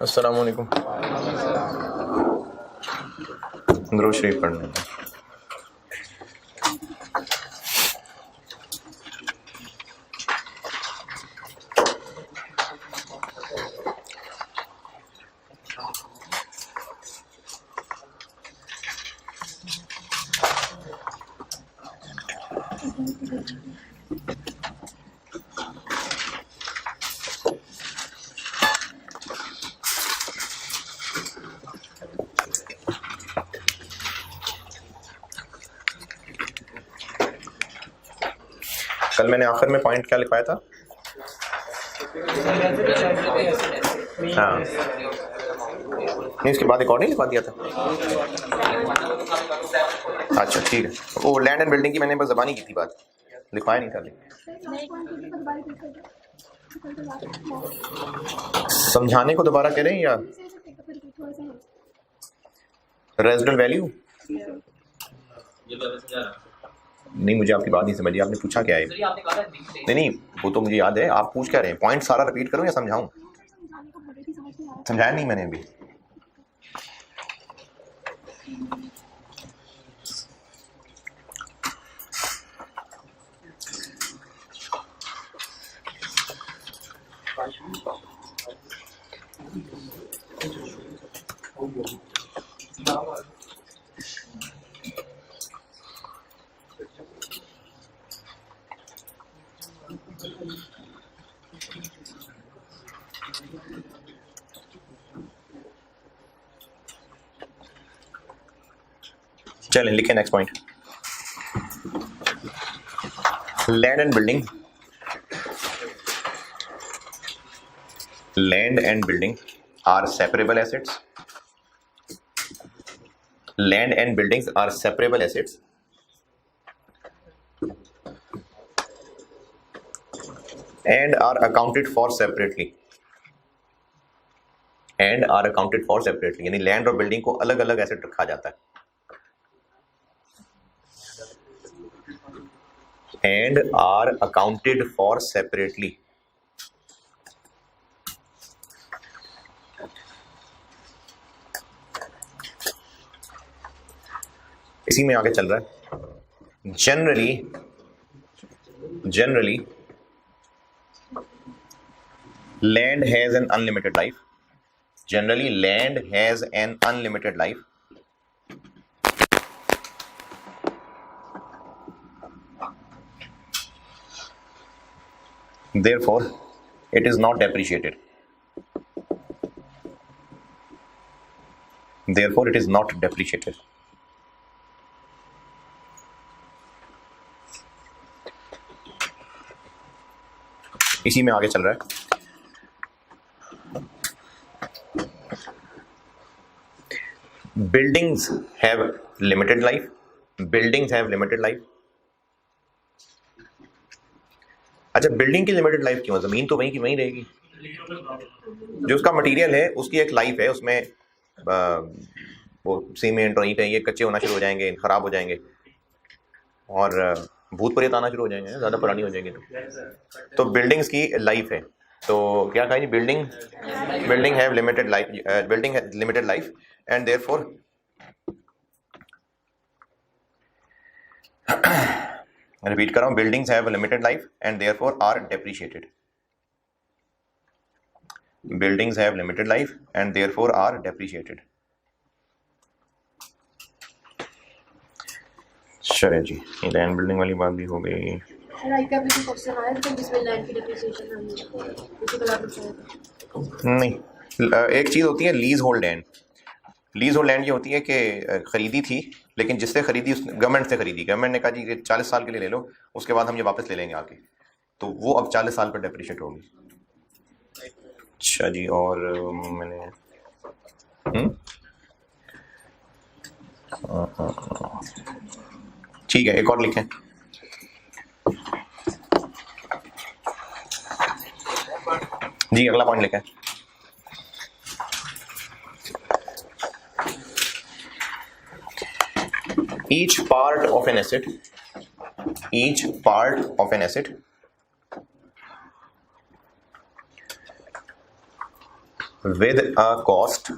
अस्सलाम वालेकुम। दुरूद शरीफ पढ़ना है। कल मैंने आखिर में पॉइंट क्या लिखवाया था? हाँ, नहीं उसके बाद एक और नहीं लिखवा दिया था। अच्छा ठीक है, वो लैंड एंड बिल्डिंग की मैंने बस ज़बानी की थी बात, लिखवाया नहीं था। समझाने को दोबारा कह रहे हैं या रेजिडेंट वैल्यू? नहीं, मुझे आपकी बात नहीं समझी। आपने पूछा क्या है? नहीं नहीं, वो तो मुझे याद है। आप पूछ क्या रहे हैं? पॉइंट सारा रिपीट करूं या समझाऊं? समझाया नहीं मैंने अभी। चलें लिखें next point. Land and building, land and building are separable assets. Land and buildings are separable assets and are accounted for separately, and are accounted for separately, यानी लैंड और बिल्डिंग को अलग अलग एसेट रखा जाता है। and are accounted for separately, इसी में आगे चल रहा है। generally land has an unlimited life. Generally land has an unlimited life. Therefore it is not depreciated. Therefore it is not depreciated. इसी में आगे चल रहा है। Buildings have limited life. Buildings have limited life. अच्छा, बिल्डिंग की limited life क्यों? जमीन तो वहीं की वहीं रहेगी। जो उसका मटेरियल है उसकी एक लाइफ है, उसमें वो सीमेंट और ईंटें ये कच्चे होना शुरू हो जाएंगे, खराब हो जाएंगे और भूत प्रेत आना शुरू हो जाएंगे, ज़्यादा पुरानी हो जाएंगी। तो बिल्डिंग्स की लाइफ है। तो क्या कहा जी? Building have limited life, building has limited life and therefore repeat कर रहा हूं, buildings have limited life and therefore are depreciated. Buildings have limited life and therefore are depreciated. चलिए जी, लैंड बिल्डिंग वाली बात भी हो गई। नहीं, एक चीज होती है lease hold land. Lease hold land ये होती है कि खरीदी थी, लेकिन जिससे खरीदी गवर्नमेंट से खरीदी, गवर्नमेंट ने कहा जी 40 साल के लिए ले लो, उसके बाद हम ये वापस ले लेंगे आके, तो वो अब 40 साल पर डेप्रिशिएट होगी। अच्छा जी, और मैंने ठीक है, एक और लिखें। जी अगला पॉइंट लिखें। each part of an asset with a cost,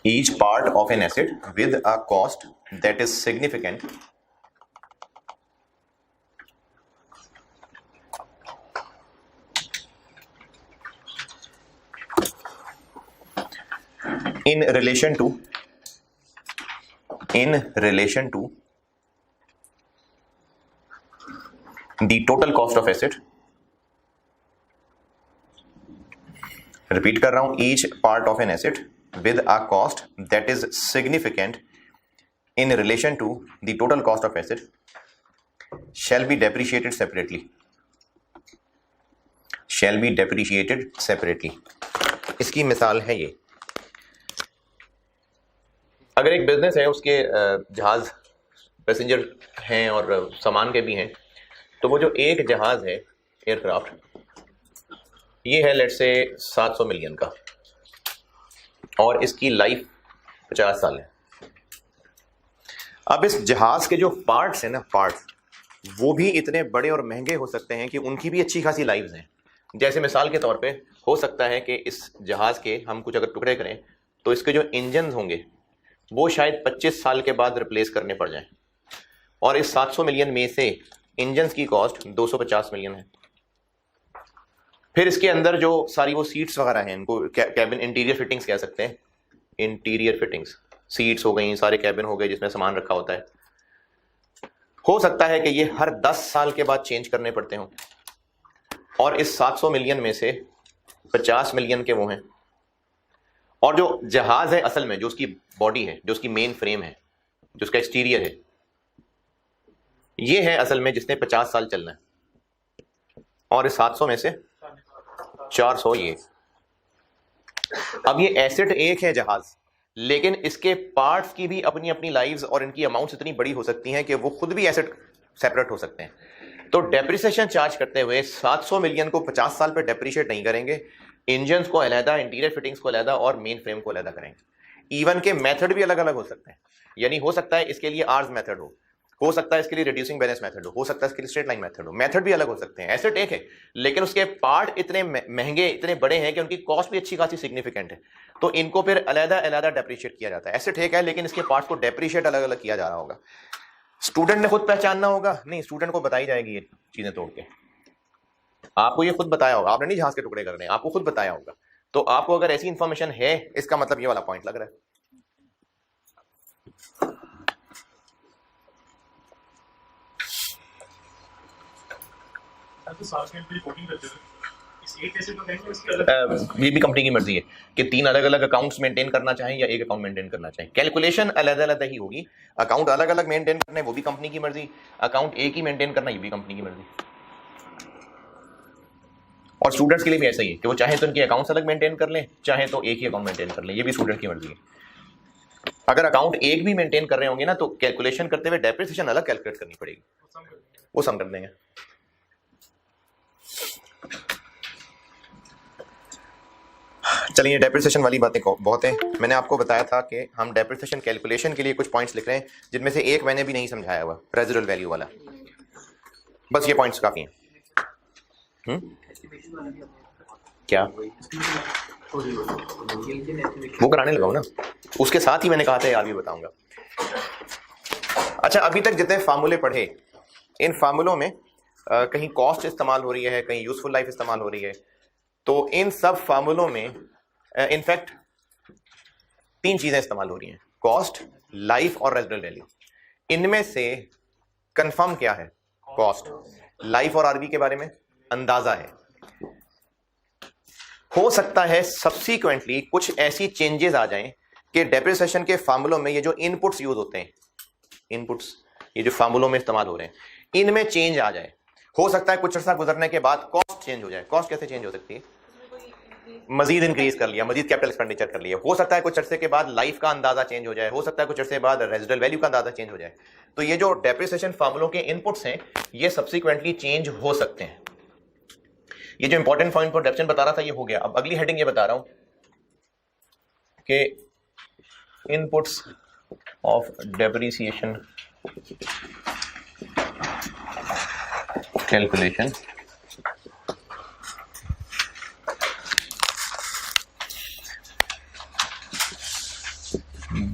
each part of an asset with a cost that is significant in relation to the total cost of asset. Repeat कर रहा हूं, each part of an asset with a cost that is significant in relation to the total cost of asset shall be depreciated separately. इसकी मिसाल है ये, अगर एक business है, उसके जहाज पैसेंजर हैं और सामान के भी हैं, तो वो जो एक जहाज है एयरक्राफ्ट, ये है लेट्स से 700 मिलियन का और इसकी लाइफ 50 साल है। अब इस जहाज के जो पार्ट्स हैं ना, पार्ट्स वो भी इतने बड़े और महंगे हो सकते हैं कि उनकी भी अच्छी खासी लाइफ्स हैं। जैसे मिसाल के तौर पे हो सकता है कि इस जहाज के हम कुछ अगर टुकड़े करें तो इसके जो इंजन होंगे वो शायद 25 साल के बाद रिप्लेस करने पड़ जाएं, और इस 700 मिलियन में से इंजन की कॉस्ट 250 मिलियन है। फिर इसके अंदर जो सारी वो सीट्स वगैरह हैं, इनको कैबिन इंटीरियर फिटिंग्स कह सकते हैं, इंटीरियर फिटिंग्स, सीट्स हो गई, सारे कैबिन हो गए जिसमें सामान रखा होता है, हो सकता है कि ये हर 10 साल के बाद चेंज करने पड़ते हों, और इस 700 मिलियन में से 50 मिलियन के वो हैं। और जो जहाज है असल में, जो उसकी बॉडी है, जो उसकी मेन फ्रेम है, जो उसका एक्सटीरियर है, ये है असल में जिसने 50 साल चलना है, और इस 700 में से 400 ये। अब ये एसेट एक है जहाज, लेकिन इसके पार्ट्स की भी अपनी अपनी लाइव्स और इनकी अमाउंट्स इतनी बड़ी हो सकती हैं कि वो खुद भी एसेट सेपरेट हो सकते हैं। तो डेप्रिसिएशन चार्ज करते हुए 700 मिलियन को 50 साल पे डेप्रिशिएट नहीं करेंगे, इंजन्स को अलहदा, इंटीरियर फिटिंग्स को अलहदा और मेन फ्रेम को अलहदा करेंगे। इवन के मेथड भी अलग अलग हो सकते हैं, यानी हो सकता है इसके लिए आर्स मेथड हो सकता है इसके लिए रिड्यूसिंग बैलेंस मेथड हो सकता है इसके लिए स्ट्रेट लाइन मेथड हो, मेथड भी अलग हो सकते हैं। एसेट एक है लेकिन उसके पार्ट इतने महंगे, इतने बड़े हैं कि उनकी कॉस्ट भी अच्छी खासी सिग्निफिकेंट है, तो इनको फिर अलहदा अलहदा डेप्रिशिएट किया जाता है। एसेट एक है लेकिन इसके पार्ट्स को डेप्रिशिएट अलग अलग किया जा रहा होगा। स्टूडेंट ने खुद पहचानना होगा? नहीं, स्टूडेंट को बताई जाएगी ये चीजें तोड़ के, आपको ये खुद बताया होगा, आपने नहीं जहाज के टुकड़े करने, आपको खुद बताया होगा। तो आपको अगर ऐसी इंफॉर्मेशन है, इसका मतलब ये वाला पॉइंट लग रहा है। ये भी कंपनी की मर्जी है कि 3 अलग अलग अकाउंट्स मेंटेन करना चाहें या एक अकाउंट मेंटेन करना चाहें। कैलकुलेशन अलग अलग ही होगी, अकाउंट अलग अलग मेंटेन करना है वो भी कंपनी की मर्जी, अकाउंट एक ही मेंटेन करना ये भी कंपनी की मर्जी। और स्टूडेंट्स के लिए भी ऐसा ही है कि वो चाहे तो उनके अकाउंट्स अलग मेंटेन कर लें, चाहे तो एक ही अकाउंट मेंटेन कर लें, ये भी स्टूडेंट की मर्जी है। अगर अकाउंट एक भी मेंटेन कर रहे होंगे ना, तो कैलकुलेशन करते हुए डेप्रिसिएशन अलग कैलकुलेट करनी पड़ेगी, वो सम कर देंगे। चलिए, डेप्रिसिएशन वाली बातें बहुत है। मैंने आपको बताया था कि हम डेप्रिसिएशन कैलकुलेशन के लिए कुछ पॉइंट्स लिख रहे हैं, जिनमें से एक मैंने भी नहीं समझाया हुआ, रेजिडुअल वैल्यू वाला। बस ये पॉइंट्स काफी हैं। क्या वो कराने लगाओ ना, उसके साथ ही मैंने कहा था यार भी बताऊंगा। अच्छा, अभी तक जितने फार्मूले पढ़े, इन फार्मूलों में कहीं कॉस्ट इस्तेमाल हो रही है, कहीं यूजफुल लाइफ इस्तेमाल हो रही है, तो इन सब फार्मूलों में इनफैक्ट 3 चीजें इस्तेमाल हो रही हैं, कॉस्ट, लाइफ और रेजिडुअल वैल्यू। इनमें से कंफर्म क्या है? कॉस्ट। लाइफ और आरबी के बारे में अंदाजा है। हो सकता है सब्सीक्वेंटली कुछ ऐसी चेंजेस आ जाएं कि डेप्रिसिएशन के फार्मूलों में ये जो इनपुट्स यूज होते हैं, इनपुट्स ये जो फार्मूलों में इस्तेमाल हो रहे हैं, इनमें चेंज आ जाए। हो सकता है कुछ अर्सा गुजरने के बाद कॉस्ट चेंज हो जाए। कॉस्ट कैसे चेंज हो सकती है? मजीद इंक्रीज कर लिया, मजीद कैपिटल एक्सपेंडिचर कर लिया। हो सकता है कुछ अरसे के बाद लाइफ का अंदाजा चेंज हो जाए, हो सकता है कुछ अरसे बाद रेजिडुअल वैल्यू का अंदाजा चेंज हो जाए। तो ये जो डेप्रिसिएशन फार्मूलों के इनपुट्स हैं, ये सब्सिक्वेंटली चेंज हो सकते हैं। ये जो इंपॉर्टेंट पॉइंट फॉर डेप्रिसिएशन बता रहा था, ये हो गया। अब अगली हेडिंग ये बता रहा हूं कि inputs of depreciation calculation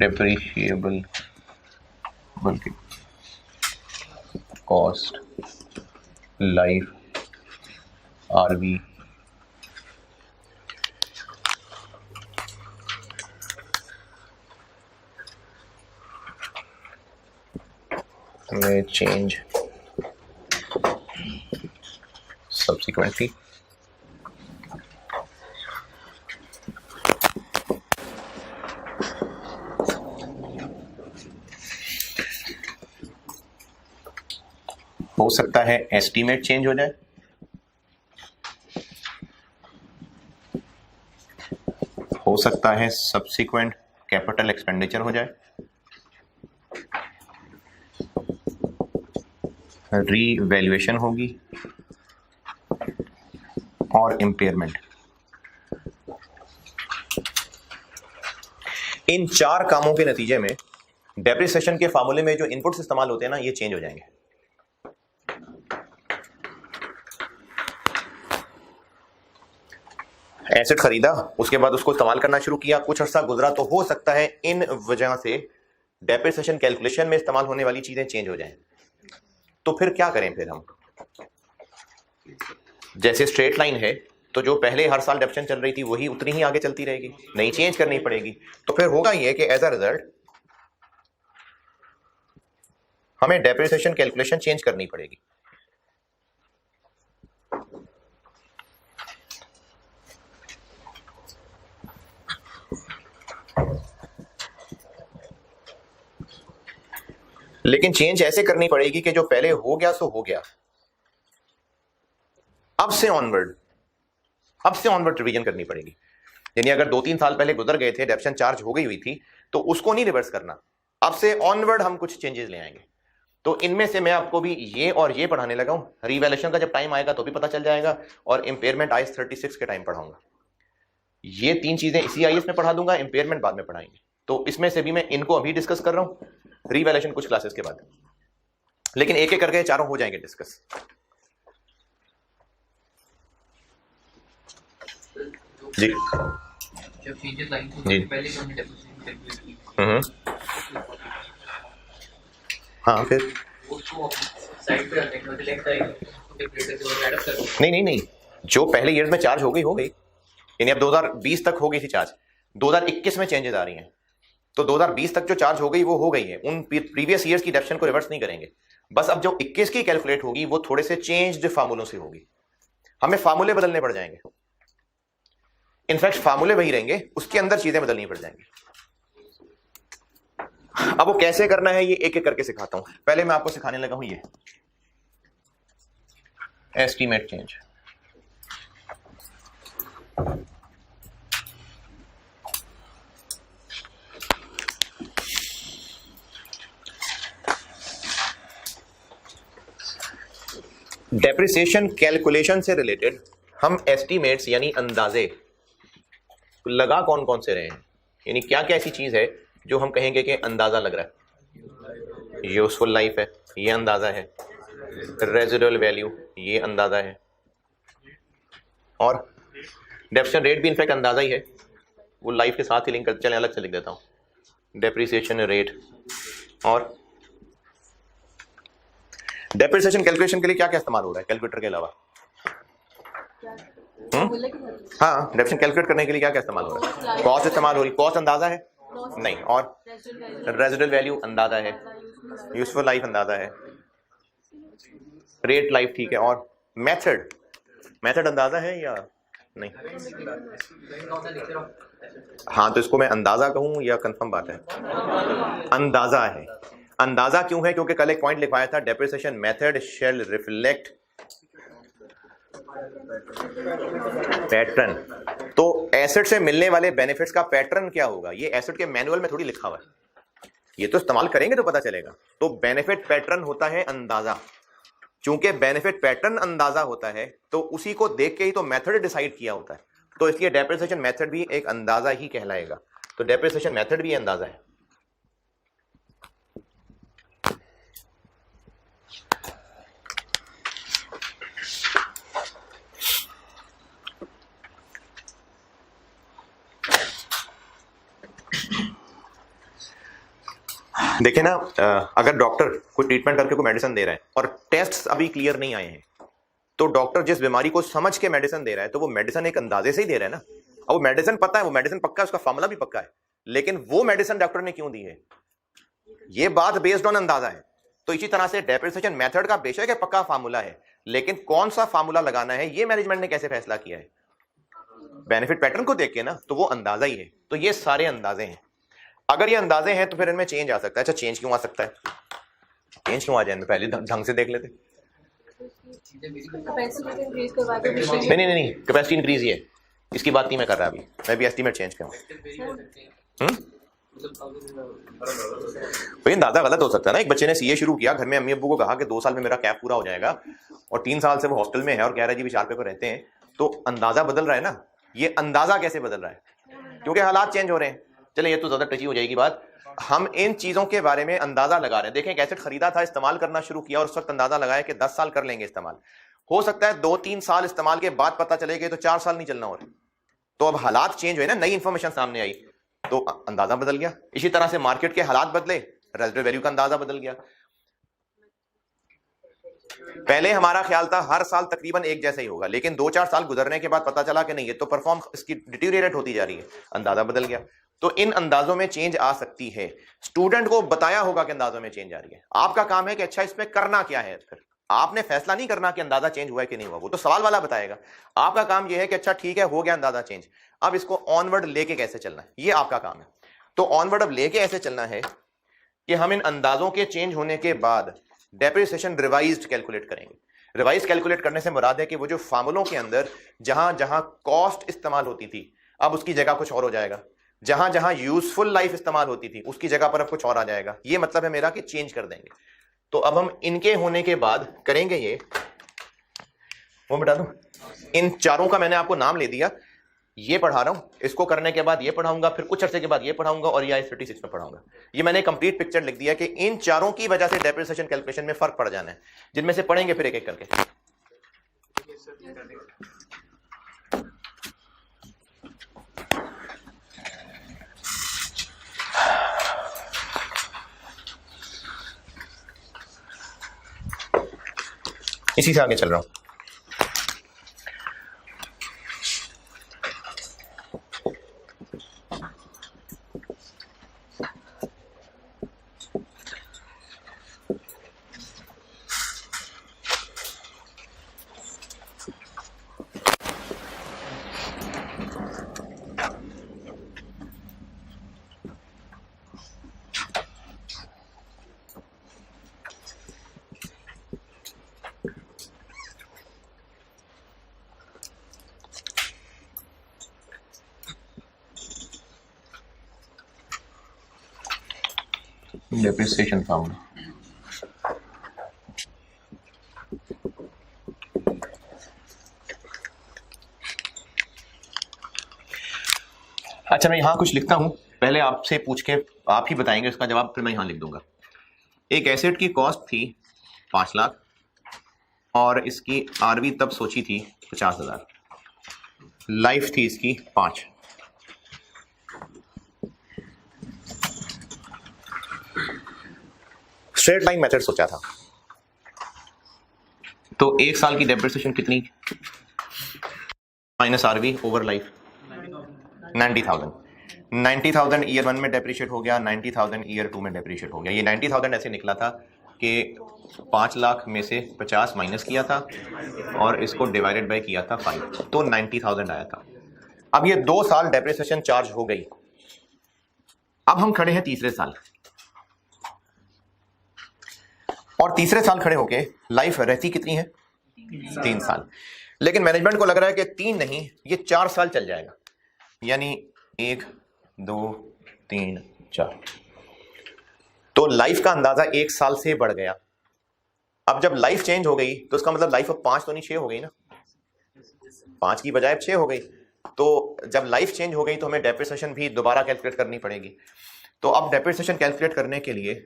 depreciable बल्कि कॉस्ट लाइफ आरवी में चेंज subsequently. हो सकता है एस्टीमेट चेंज हो जाए, हो सकता है सब्सिक्वेंट कैपिटल एक्सपेंडिचर हो जाए, रीवैल्यूएशन होगी और इम्पेयरमेंट। इन चार कामों के नतीजे में डेप्रिसिएशन के फार्मूले में जो इनपुट्स इस्तेमाल होते हैं ना, ये चेंज हो जाएंगे। एसेट खरीदा, उसके बाद उसको इस्तेमाल करना शुरू किया, कुछ अर्सा गुजरा, तो हो सकता है इन वजह से डेप्रिसिएशन कैलकुलेशन में इस्तेमाल होने वाली चीजें चेंज हो जाएं। तो फिर क्या करें? फिर हम जैसे स्ट्रेट लाइन है, तो जो पहले हर साल डेप्शन चल रही थी वही उतनी ही आगे चलती रहेगी, नहीं चेंज करनी पड़ेगी। तो फिर होगा ये कि एज अ रिजल्ट हमें डेप्रिसिएशन कैलकुलेशन चेंज करनी पड़ेगी। लेकिन चेंज ऐसे करनी पड़ेगी कि जो पहले हो गया सो हो गया, अब से ऑनवर्ड रिवीजन करनी पड़ेगी। यानी अगर 2-3 साल पहले गुजर गए थे, डेप्शन चार्ज हो गई हुई थी, तो उसको नहीं रिवर्स करना, अब से ऑनवर्ड हम कुछ चेंजेस ले आएंगे। तो इनमें से मैं आपको भी ये और ये पढ़ाने लगा हूं। रिवैल्यूएशन का जब टाइम आएगा तो भी पता चल जाएगा, और इंपेयरमेंट IAS 36 के टाइम पढ़ाऊंगा। ये 3 चीजें इसी IAS में पढ़ा दूंगा, इंपेयरमेंट बाद में पढ़ाएंगे। तो इसमें से भी मैं इनको अभी डिस्कस कर रहा हूं, रिवैल्यूएशन कुछ क्लासेस के बाद, लेकिन एक एक करके चारों हो जाएंगे डिस्कस। जी जो फीचर लाइन थी पहले हमने डेप्रिसिएशन कैलकुलेट की। हाँ, फिर उसको साइड पे रखने के बाद लेफ्ट आएगा तो कैलकुलेटर से वो ऐड अप कर। नहीं, जो पहले ईयर्स में चार्ज हो गई, यानी अब 2020 तक हो गई थी चार्ज, 2021 में चेंजेस आ रही हैं, तो 2020 तक जो चार्ज हो गई वो हो गई है। उन प्रीवियस ईयर्स की डेप्शन को रिवर्स नहीं करेंगे, बस अब जो 21 की कैलकुलेट होगी वो थोड़े से चेंज्ड फार्मूलों से होगी। हमें फार्मूले बदलने पड़ जाएंगे, इनफैक्ट फार्मूले वही रहेंगे, उसके अंदर चीजें बदलनी पड़ जाएंगी। अब वो कैसे करना है ये एक एक करके सिखाता हूं। पहले मैं आपको सिखाने लगा हूं ये एस्टीमेट चेंज। डेप्रिसिएशन कैलकुलेशन से रिलेटेड हम एस्टीमेट्स यानी अंदाजे लगा कौन कौन से रहे हैं, यानी क्या क्या ऐसी चीज है जो हम कहेंगे कि अंदाजा लग रहा है। यूजफुल लाइफ है, ये अंदाजा है। रेजिडुअल वैल्यू, ये अंदाजा है। और डेप्रिसिएशन रेट भी इनफैक्ट अंदाजा ही है, वो लाइफ के साथ ही लिंक कर, चलें अलग से लिख देता हूं डेप्रिसिएशन रेट। और डेप्रिसिएशन कैलकुलेशन के लिए क्या क्या इस्तेमाल हो रहा है कैलकुलेटर के अलावा? हाँ, डेप्रिसिएशन कैलकुलेट करने के लिए क्या क्या इस्तेमाल हो रहा है? कॉस्ट इस्तेमाल हो रही, कॉस्ट अंदाजा है नहीं, और रेजिडुअल वैल्यू अंदाजा है, यूजफुल लाइफ अंदाजा है, रेट लाइफ ठीक है, और मेथड अंदाजा है या नहीं? हाँ, तो इसको मैं अंदाजा कहूं या कंफर्म बात है? अंदाजा है। अंदाजा क्यों है? क्योंकि कल एक पॉइंट लिखवाया था, डेप्रिसिएशन मेथड शैल रिफ्लेक्ट पैटर्न। तो एसेट से मिलने वाले बेनिफिट्स का पैटर्न क्या होगा, ये एसेट के मैनुअल में थोड़ी लिखा हुआ है, ये तो इस्तेमाल करेंगे तो पता चलेगा। तो बेनिफिट पैटर्न होता है अंदाजा। चूंकि बेनिफिट पैटर्न अंदाजा होता है तो उसी को देख के ही तो मेथड डिसाइड किया होता है, तो इसलिए डेप्रिसिएशन मेथड भी एक अंदाजा ही कहलाएगा। तो डेप्रिसिएशन मेथड भी अंदाजा है। देखिए ना, अगर डॉक्टर कोई ट्रीटमेंट करके कोई मेडिसिन दे रहा है और टेस्ट अभी क्लियर नहीं आए हैं, तो डॉक्टर जिस बीमारी को समझ के मेडिसिन दे रहा है तो वो मेडिसिन एक अंदाजे से ही दे रहा है ना। अब वो मेडिसिन पता है, वो मेडिसिन पक्का है, उसका फॉर्मूला भी पक्का है, लेकिन वो मेडिसिन डॉक्टर ने क्यों दी है, ये बात बेस्ड ऑन अंदाजा है। तो इसी तरह से डेप्रिसिएशन मेथड का बेशक है पक्का फार्मूला है, लेकिन कौन सा फार्मूला लगाना है ये मैनेजमेंट ने कैसे फैसला किया है, बेनिफिट पैटर्न को देख के ना, तो वो अंदाजा ही है। तो ये सारे अंदाजे हैं। अगर ये अंदाजे हैं तो फिर इनमें चेंज आ सकता है। अच्छा, चेंज क्यों आ सकता है, चेंज क्यों आ जाए, पहले ढंग से देख लेते। नहीं नहीं नहीं, कैपेसिटी इंक्रीज ही है, इसकी बात नहीं मैं कर रहा अभी, मैं भी एस्टीमेट चेंज करूँ। भाई अंदाजा गलत हो सकता है ना। एक बच्चे ने सीए शुरू किया, घर में अम्मी अब्बू को कहा कि 2 साल में मेरा कैप पूरा हो जाएगा, और 3 साल से वो हॉस्टल में है और कह रहा है जी विशाल पे रहते हैं, तो अंदाजा बदल रहा है ना। ये अंदाजा कैसे बदल रहा है, क्योंकि हालात चेंज हो रहे हैं। चले ये तो ज्यादा टची हो जाएगी बात, हम इन चीजों के बारे में अंदाजा लगा रहे हैं। देखें, कैसेट खरीदा था, इस्तेमाल करना शुरू किया और उस वक्त अंदाजा लगाया कि 10 साल कर लेंगे इस्तेमाल। हो सकता है 2-3 साल इस्तेमाल के बाद पता चलेगा तो 4 साल नहीं चलना और। तो अब हालात चेंज हुए ना, नई इंफॉर्मेशन सामने आई तो अंदाजा बदल गया। इसी तरह से मार्केट के हालात बदले, रेजिडुअल वैल्यू का अंदाजा बदल गया। पहले हमारा ख्याल था हर साल तकरीबन एक जैसा ही होगा, लेकिन 2-4 साल गुजरने के बाद पता चला कि नहीं, ये तो परफॉर्म इसकी डिटीरियरेट होती जा रही है, अंदाजा बदल गया। तो इन अंदाजों में चेंज आ सकती है। स्टूडेंट को बताया होगा कि अंदाजों में चेंज आ रही है, आपका काम है कि अच्छा इसमें करना क्या है। फिर आपने फैसला नहीं करना कि अंदाजा चेंज हुआ है कि नहीं हुआ, वो तो सवाल वाला बताएगा। आपका काम यह है कि अच्छा ठीक है, हो गया अंदाजा चेंज, अब इसको ऑनवर्ड लेके कैसे चलना है, ये आपका काम है। तो ऑनवर्ड अब लेके ऐसे चलना है कि हम इन अंदाजों के चेंज होने के बाद डेप्रिसिएशन रिवाइज्ड कैलकुलेट करेंगे। रिवाइज कैलकुलेट करने से मुराद है कि वो जो फार्मूलों के अंदर जहां जहां कॉस्ट इस्तेमाल होती थी, अब उसकी जगह कुछ और हो जाएगा। जहां जहां यूजफुल लाइफ इस्तेमाल होती थी, उसकी जगह पर अब कुछ और आ जाएगा। ये मतलब है मेरा कि चेंज कर देंगे। तो अब हम इनके होने के बाद करेंगे ये, वो बता दूं, इन चारों का मैंने आपको नाम ले दिया, ये पढ़ा रहा हूं, इसको करने के बाद ये पढ़ाऊंगा, फिर कुछ अरसे के बाद ये पढ़ाऊंगा और ये IAS 36 में पढ़ाऊंगा। ये मैंने कंप्लीट पिक्चर लिख दिया कि इन चारों की वजह से डेप्रिसिएशन कैलकुलेशन में फर्क पड़ जाना है, जिनमें से पढ़ेंगे फिर एक एक करके। इसी से आगे चल रहा हूं। डेप्रिसिएशन फार्मूला, अच्छा मैं यहां कुछ लिखता हूं, पहले आपसे पूछ के आप ही बताएंगे इसका जवाब, फिर मैं यहां लिख दूंगा। एक एसेट की कॉस्ट थी 5 लाख और इसकी आरवी तब सोची थी 50,000, लाइफ थी इसकी 5। स्ट्रेट लाइन मेथड सोचा था, तो 1 साल की डेप्रिसिएशन कितनी, minus RV over life 90,000। 90,000 year 1 में डेप्रिशिएट हो गया, 90,000 ईयर 2 में डेप्रिशिएट हो गया। ये 90,000 ऐसे निकला था कि 5 लाख में से 50 माइनस किया था और इसको डिवाइडेड बाय किया था 5, तो 90,000 आया था। अब ये 2 साल डेप्रिसिएशन चार्ज हो गई। अब हम खड़े हैं तीसरे साल, और तीसरे साल खड़े होके लाइफ रहती कितनी है, 3 साल। लेकिन मैनेजमेंट को लग रहा है कि 3 नहीं, ये 4 साल चल जाएगा, यानी 1 2 3 4। तो लाइफ का अंदाजा 1 साल से बढ़ गया। अब जब लाइफ चेंज हो गई तो उसका मतलब लाइफ अब 5 तो नहीं 6 हो गई ना, 5 की बजाय अब 6 हो गई। तो जब लाइफ चेंज हो गई तो हमें डेप्रिसिएशन भी दोबारा कैलकुलेट करनी पड़ेगी। तो अब डेप्रिसिएशन कैलकुलेट करने के लिए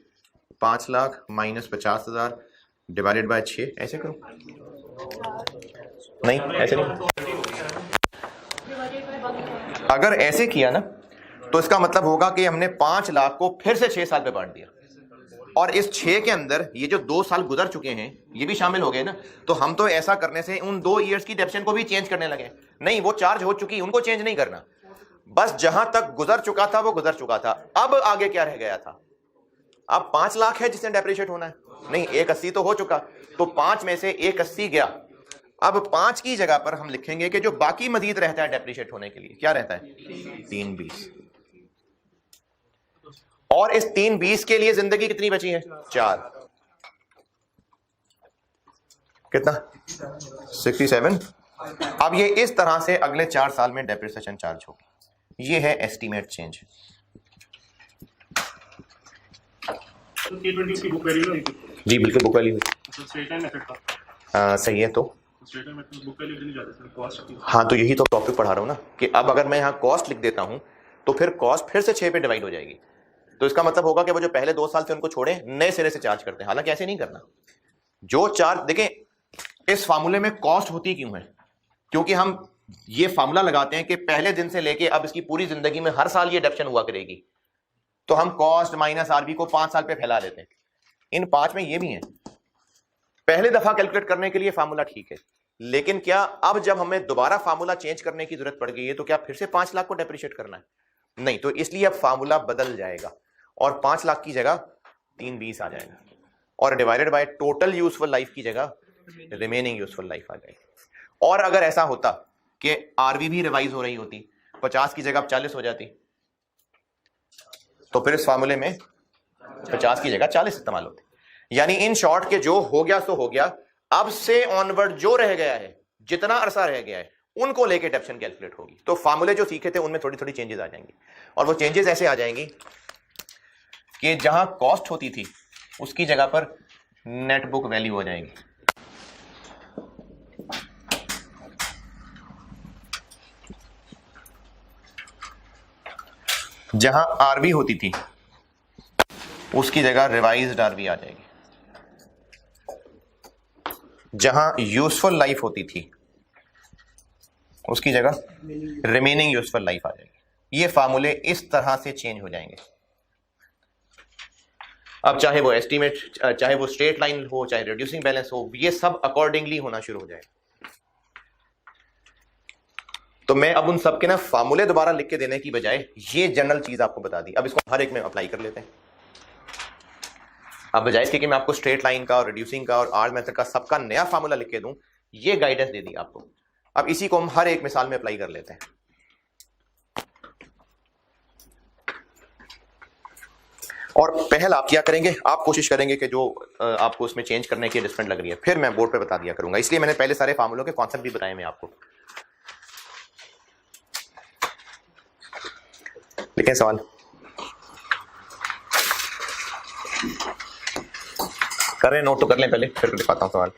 5 लाख माइनस 50,000 डिवाइडेड बाय 6 ऐसे करो, नहीं ऐसे नहीं, अगर ऐसे किया ना तो इसका मतलब होगा कि हमने 5 लाख को फिर से 6 साल पे बांट दिया। और इस 6 के अंदर ये जो 2 साल गुजर चुके हैं ये भी शामिल हो गए ना, तो हम तो ऐसा करने से उन 2 ईयर्स की डेप्शन को भी चेंज करने लगे। नहीं, वो चार्ज हो चुकी, उनको चेंज नहीं करना, बस जहां तक गुजर चुका था वो गुजर चुका था। अब आगे क्या रह गया था? अब 5 लाख है जिसने डेप्रिशिएट होना है, नहीं 180 तो हो चुका, तो 5 में से 180 गया। अब 5 की जगह पर हम लिखेंगे कि जो बाकी मजीद रहता है डेप्रिशिएट होने के लिए, क्या रहता है? 320। और इस 320 के लिए जिंदगी कितनी बची है? 4। कितना? 67। अब ये इस तरह से अगले 4 साल में डेप्रिसिएशन चार्ज होगी। ये है एस्टीमेट चेंज। की बुक वैल्यू है जी बिल्कुल, book value straight line method का सही है। तो straight line method book value नहीं जाता सर, कॉस्ट। हाँ, तो यही तो टॉपिक पढ़ा रहा हूँ ना कि अब अगर मैं यहाँ कॉस्ट लिख देता हूँ तो फिर कॉस्ट फिर से 6 पे डिवाइड हो जाएगी। तो इसका मतलब होगा कि वो जो पहले 2 साल थे उनको छोड़े, नए सिरे से चार्ज करते हैं। हालांकि ऐसे नहीं करना। जो चार्ज देखें, इस फार्मूले में कॉस्ट होती क्यों है? क्योंकि हम ये फार्मूला लगाते हैं कि पहले दिन से लेके अब इसकी पूरी जिंदगी में हर साल ये डिडक्शन हुआ करेगी, तो हम कॉस्ट माइनस आरबी को 5 साल पे फैला देते हैं। इन 5 में ये भी है। पहले दफा कैलकुलेट करने के लिए फार्मूला ठीक है, लेकिन क्या अब जब हमें दोबारा फार्मूला चेंज करने की जरूरत पड़ गई है तो क्या फिर से 5 लाख को डेप्रिशिएट करना है? नहीं, तो इसलिए अब फार्मूला बदल जाएगा और 5 लाख की जगह 320 आ जाएगा और divided by total useful life की जगह रिमेनिंग यूजफुल लाइफ आ जाएगी। और अगर ऐसा होता कि आरवी भी रिवाइज हो रही होती, 50 की जगह अब 40 हो जाती, तो फिर इस फार्मूले में 50 की जगह 40 इस्तेमाल होती। यानी इन शॉर्ट के जो हो गया सो हो गया, अब से ऑनवर्ड जो रह गया है, जितना अरसा रह गया है, उनको लेके डेप्शन कैलकुलेट होगी। तो फार्मूले जो सीखे थे उनमें थोड़ी थोड़ी चेंजेस आ जाएंगी, और वो चेंजेस ऐसे आ जाएंगी कि जहां कॉस्ट होती थी उसकी जगह पर नेट बुक वैल्यू हो जाएगी। जहां आरवी होती थी उसकी जगह रिवाइज्ड आरवी आ जाएगी। जहां यूजफुल लाइफ होती थी उसकी जगह रिमेनिंग यूजफुल लाइफ आ जाएगी। ये फार्मूले इस तरह से चेंज हो जाएंगे। अब चाहे वो एस्टीमेट, चाहे वो स्ट्रेट लाइन हो, चाहे रिड्यूसिंग बैलेंस हो, ये सब अकॉर्डिंगली होना शुरू हो जाएगा। तो मैं अब उन सब के ना फार्मूले दोबारा लिख के देने की बजाय ये जनरल चीज आपको बता दी। अब इसको हर एक में अप्लाई कर लेते हैं। अब बजाय इसके कि मैं आपको स्ट्रेट लाइन का और रिड्यूसिंग का और आर मेथड का सबका नया फार्मूला लिख के दूं, ये गाइडेंस दे दी आपको। अब इसी को हम हर एक मिसाल में अप्लाई कर लेते हैं। और पहला आप क्या करेंगे, आप कोशिश करेंगे कि जो आपको उसमें चेंज करने की डिफरेंट लग रही है, फिर मैं बोर्ड पे बता दिया करूंगा। इसलिए मैंने पहले सारे फार्मूलों के कॉन्सेप्ट भी बताए मैं आपको। लिखें सवाल, कर रहे हैं नोट तो कर लें पहले, फिर दिखाता हूं सवाल।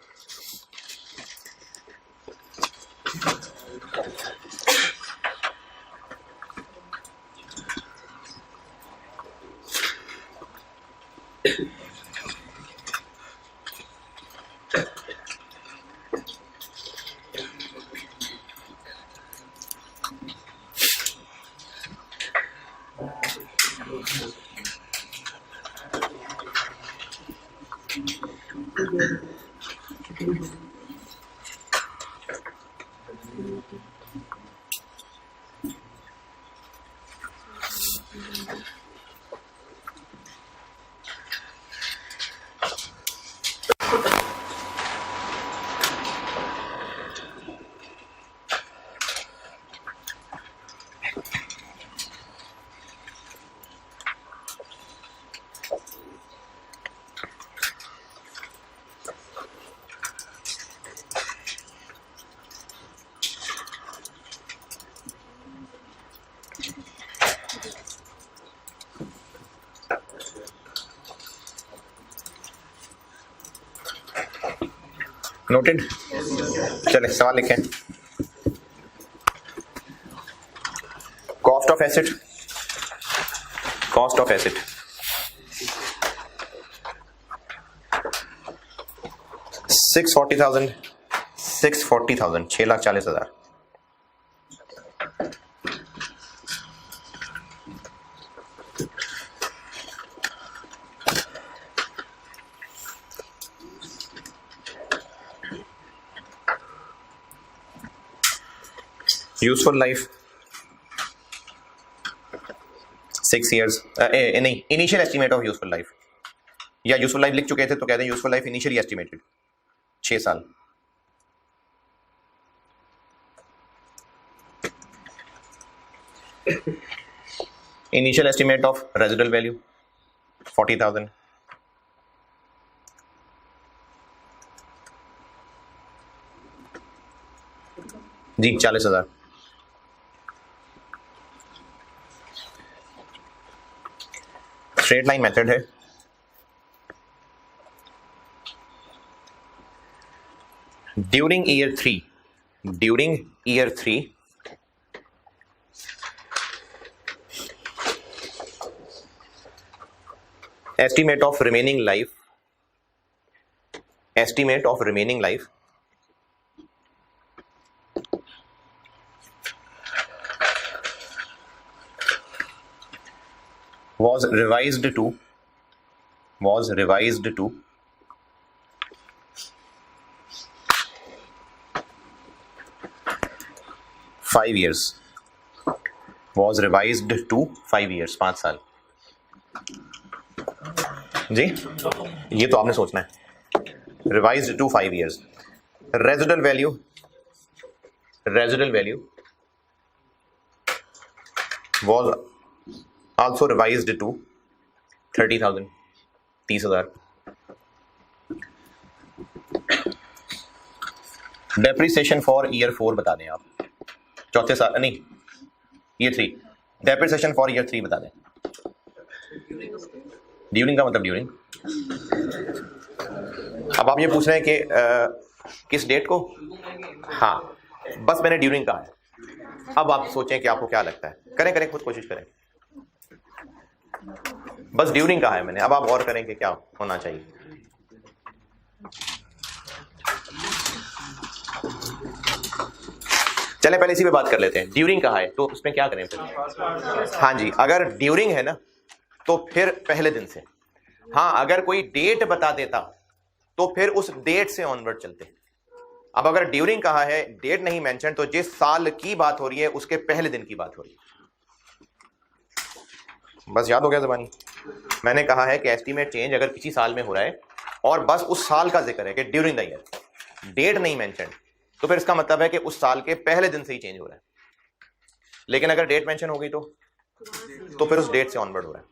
नोटेड? चले सवाल लिखें। Cost of asset, cost of asset 640,000, 6,40,000 6,40,000। Useful life 6 years, नहीं, initial estimate of useful life, या यूजफुल लाइफ लिख चुके थे तो कहते हैं यूजफुल लाइफ इनिशियली एस्टिमेटेड 6 साल। Initial estimate of residual value 40,000। जी 40,000। स्ट्रेट लाइन मेथड है, during year 3 estimate of remaining life was revised to 5 years, 5 साल। जी ये तो आपने सोचना है, revised to 5 years। Residual value was also revised to 30,000, 30,000। Depreciation for year 4 बता दें आप, चौथे साल, नहीं ईयर 3, डेप्रिसिएशन फॉर ईयर 3 बता दें। ड्यूरिंग का मतलब ड्यूरिंग। अब आप ये पूछ रहे हैं कि किस डेट को, हाँ बस मैंने ड्यूरिंग कहा है। अब आप सोचें कि आपको क्या लगता है, करें खुद कोशिश करें, बस ड्यूरिंग कहा है मैंने, अब आप और करें कि क्या होना चाहिए। चले पहले इसी पे बात कर लेते हैं, ड्यूरिंग कहा है तो उसमें क्या करें फिर। हाँ जी, अगर ड्यूरिंग है ना तो फिर पहले दिन से, हाँ अगर कोई डेट बता देता तो फिर उस डेट से ऑनवर्ड चलते। अब अगर ड्यूरिंग कहा है, डेट नहीं मेंशन, तो जिस साल की बात हो रही है उसके पहले दिन की बात हो रही है। बस याद हो गया ज़बानी। मैंने कहा है कि एस्टीमेट चेंज अगर किसी साल में हो रहा है और बस उस साल का जिक्र है कि ड्यूरिंग द ईयर, डेट नहीं मेंशन, तो फिर इसका मतलब है कि उस साल के पहले दिन से ही चेंज हो रहा है। लेकिन अगर डेट मेंशन हो गई तो फिर उस डेट से ऑनवर्ड हो रहा है।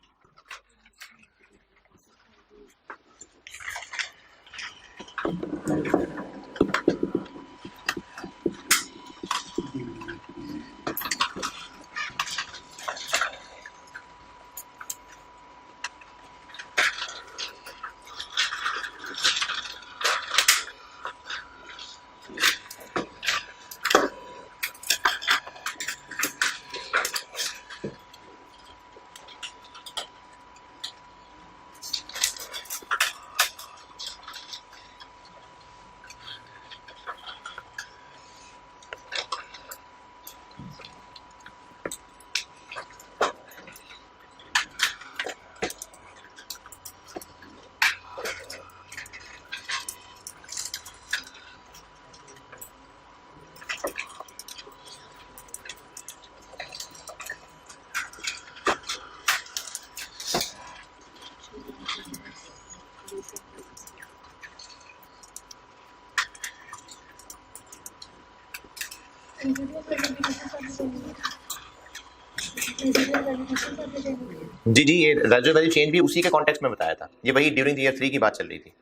जी ये रेजिडुअल वैल्यू चेंज भी उसी के कॉन्टेक्स्ट में बताया था, ये वही ड्यूरिंग द ईयर 3 की बात चल रही थी।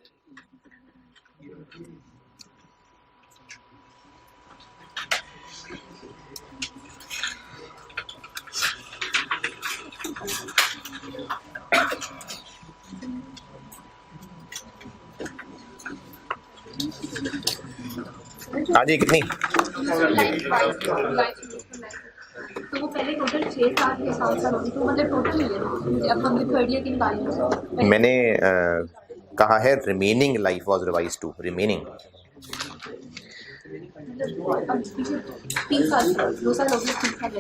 हाँ जी कितनी, तो वो पहले टोटल 6 साल के 7 साल होगी, तो मतलब टोटल ही है। अब हमने थर्ड ईयर की निकाली। मैंने कहा है remaining life was revised to remaining. 3 साल 2 साल हो गए, 3 साल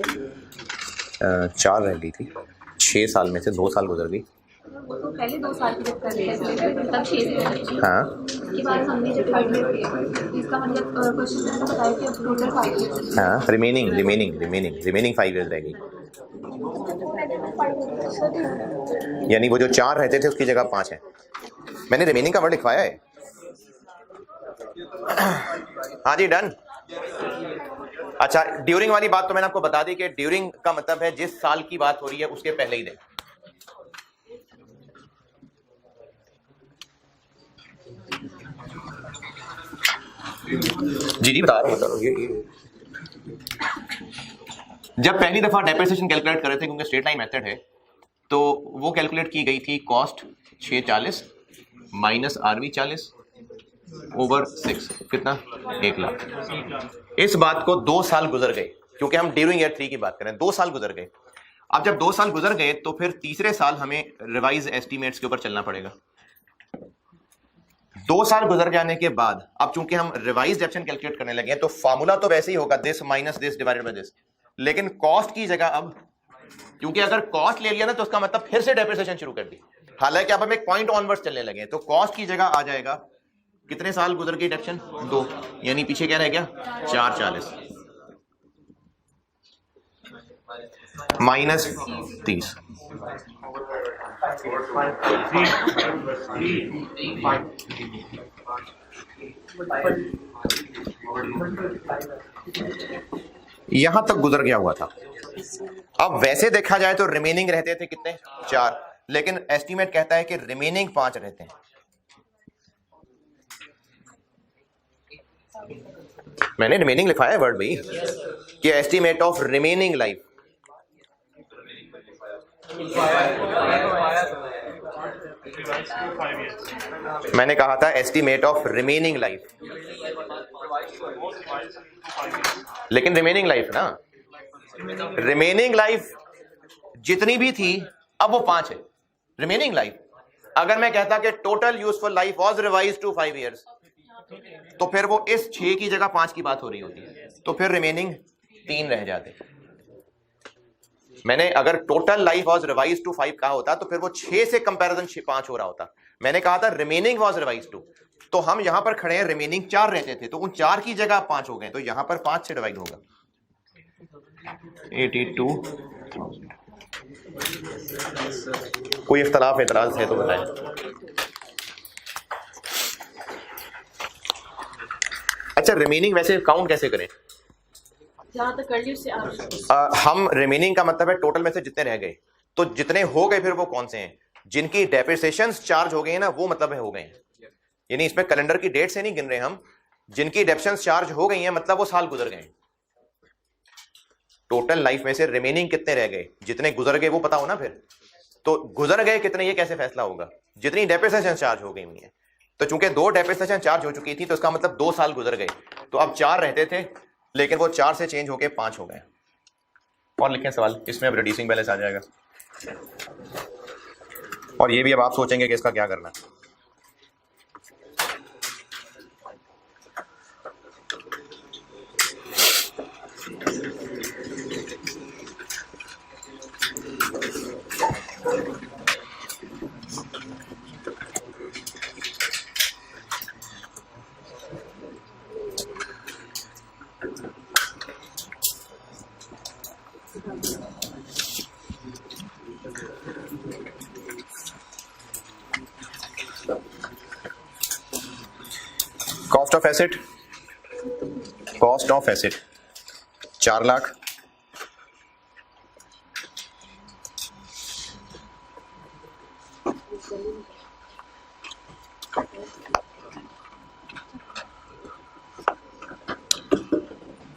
4 रह गई थी, 6 साल में से 2 साल गुजर गई, वो तो पहले 2 साल की जब कर रहे थे तब 6 से अच्छी। हाँ उसके बाद हमने जब थर्ड ईयर किया तो इसका मतलब क्वेश्चन में तो बताया कि अब टोटल 5 ईयर। हाँ, रिमेनिंग 5 ईयर्स रहेगी, यानी वो जो 4 रहते थे उसकी जगह 5 है। मैंने रिमेनिंग का वर्ड लिखवाया है। हाँ जी, डन। अच्छा, ड्यूरिंग वाली बात तो मैंने आपको बता दी कि ड्यूरिंग का मतलब है जिस साल की बात हो रही है उसके पहले ही दिन। जी बता रहा हूँ। ये जब पहली दफा डेप्रिसिएशन कैलकुलेट कर रहे थे, क्योंकि स्ट्रेट लाइन मेथड है, तो वो कैलकुलेट की गई थी कॉस्ट 640 माइनस आरवी 40 ओवर 6, कितना 1 लाख। इस बात को 2 साल गुजर गए, क्योंकि हम ड्यूरिंग ईयर 3 की बात करें, 2 साल गुजर गए। अब जब 2 साल गुजर गए तो फिर तीसरे साल हमें रिवाइज एस्टीमेट्स के ऊपर चलना पड़ेगा। 2 साल गुजर जाने के बाद अब चूंकि हम रिवाइज ऑप्शन कैलकुलेट करने लगे हैं, तो फॉर्मूला तो वैसे ही होगा this minus this divided by this, लेकिन कॉस्ट की जगह अब, क्योंकि अगर कॉस्ट ले लिया ना तो उसका मतलब फिर से डेप्रिसिएशन शुरू कर दी। हालांकि अब हम एक पॉइंट ऑनवर्ड्स चलने लगे हैं, तो कॉस्ट की जगह आ जाएगा कितने साल गुजर गए डिडक्शन 2, यानी पीछे क्या रह गया 440 माइनस 30। यहां तक गुजर गया हुआ था। अब वैसे देखा जाए तो रिमेनिंग रहते थे कितने 4, लेकिन एस्टीमेट कहता है कि रिमेनिंग 5 रहते हैं। मैंने रिमेनिंग लिखा है वर्ड भाई कि एस्टीमेट ऑफ रिमेनिंग लाइफ। मैंने कहा था एस्टीमेट ऑफ रिमेनिंग लाइफ, लेकिन रिमेनिंग लाइफ ना, रिमेनिंग लाइफ जितनी भी थी अब वो 5 है रिमेनिंग लाइफ। अगर मैं कहता कि total useful life was revised to 5 years, तो फिर वो इस 6 की जगह 5 की बात हो रही होती, तो फिर रिमेनिंग 3 रह जाते। मैंने अगर total life was revised to 5 कहा होता तो फिर वो 6 से कंपैरिजन 5 हो रहा होता। मैंने कहा था रिमेनिंग वाज रिवाइज्ड टू, तो हम यहां पर खड़े हैं, रिमेनिंग 4 रहते थे, तो उन 4 की जगह 5 हो गए, तो यहां पर 5 से डिवाइड होगा 82,000। कोई इख्तलाफ एतराज है तो बताएं। अच्छा, रिमेनिंग वैसे काउंट कैसे करें? जहाँ तक कर ली उससे हम रिमेनिंग का मतलब है टोटल में से जितने रह गए, तो जितने हो गए फिर वो कौन से हैं जिनकी डेप्रिसिएशंस चार्ज हो गए हैं ना, वो मतलब है हो गए हैं, यानी इसमें कैलेंडर की डेट से नहीं गिन रहे हम, जिनकी डेप्रिसिएशंस चार्ज हो गई हैं मतलब वो साल गुजर गए। टोटल लाइफ में से रिमेनिंग कितने रह गए, जितने गुजर गए वो पता हो ना, फिर तो गुजर गए कितने ये कैसे फैसला होगा, जितनी डेप्रिसिएशन चार्ज हो गई हुई है। तो चूंकि 2 डेप्रिसिएशन चार्ज हो चुकी थी तो इसका मतलब 2 साल गुजर गए, तो अब 4 रहते थे लेकिन वो 4 से चेंज होके 5 हो गए। और लिखें सवाल, इसमें अब रिड्यूसिंग बैलेंस आ जाएगा, और ये भी अब आप सोचेंगे कि इसका क्या करना है। Cost of asset 4 lakh,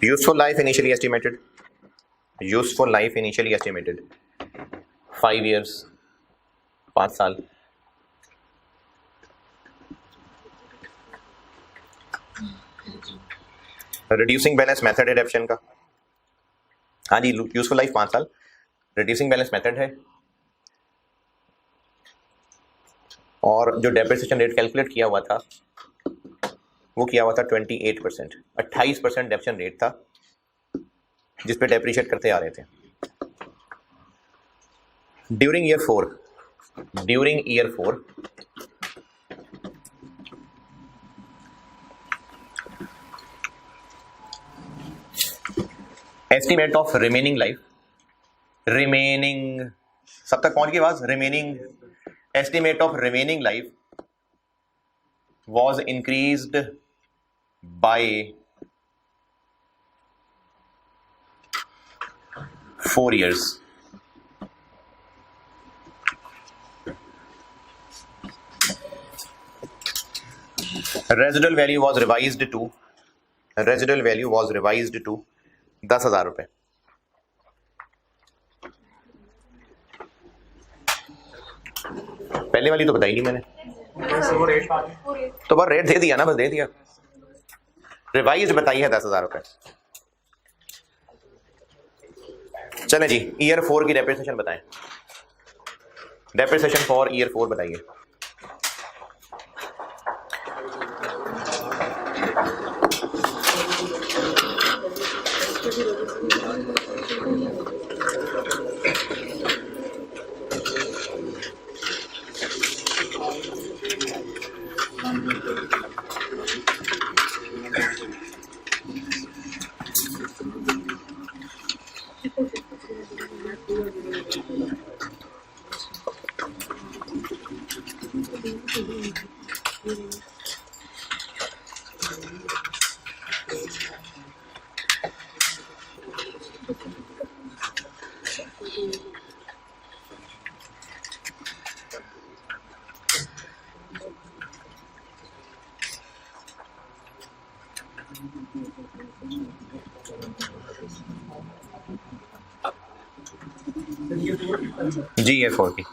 useful life initially estimated 5 years 5 साल। रिड्यूसिंग बैलेंस मेथड है एडेप्शन का, हाँ जी, यूजफुल लाइफ 5 साल, रिड्यूसिंग बैलेंस मेथड है, और जो डेप्रिसिएशन रेट कैलकुलेट किया हुआ था वो किया हुआ था 28%, 28% डेप्रिसिएशन रेट था जिस पे डेप्रिशिएट करते आ रहे थे। During year 4 during year 4 estimate of remaining life, remaining सब तक पहुंच गई आवाज, remaining estimate of remaining life was increased by 4 years. Residual value was revised to 10,000 रुपए। पहले वाली तो बताई नहीं मैंने, तो बस रेट दे दिया ना, बस दे दिया। रिवाइज बताई है 10,000 रुपए। चले जी, ईयर 4 की डेप्रिसिएशन बताएं। डेप्रिसिएशन फॉर ईयर 4 बताइए। जी ईयर 4 की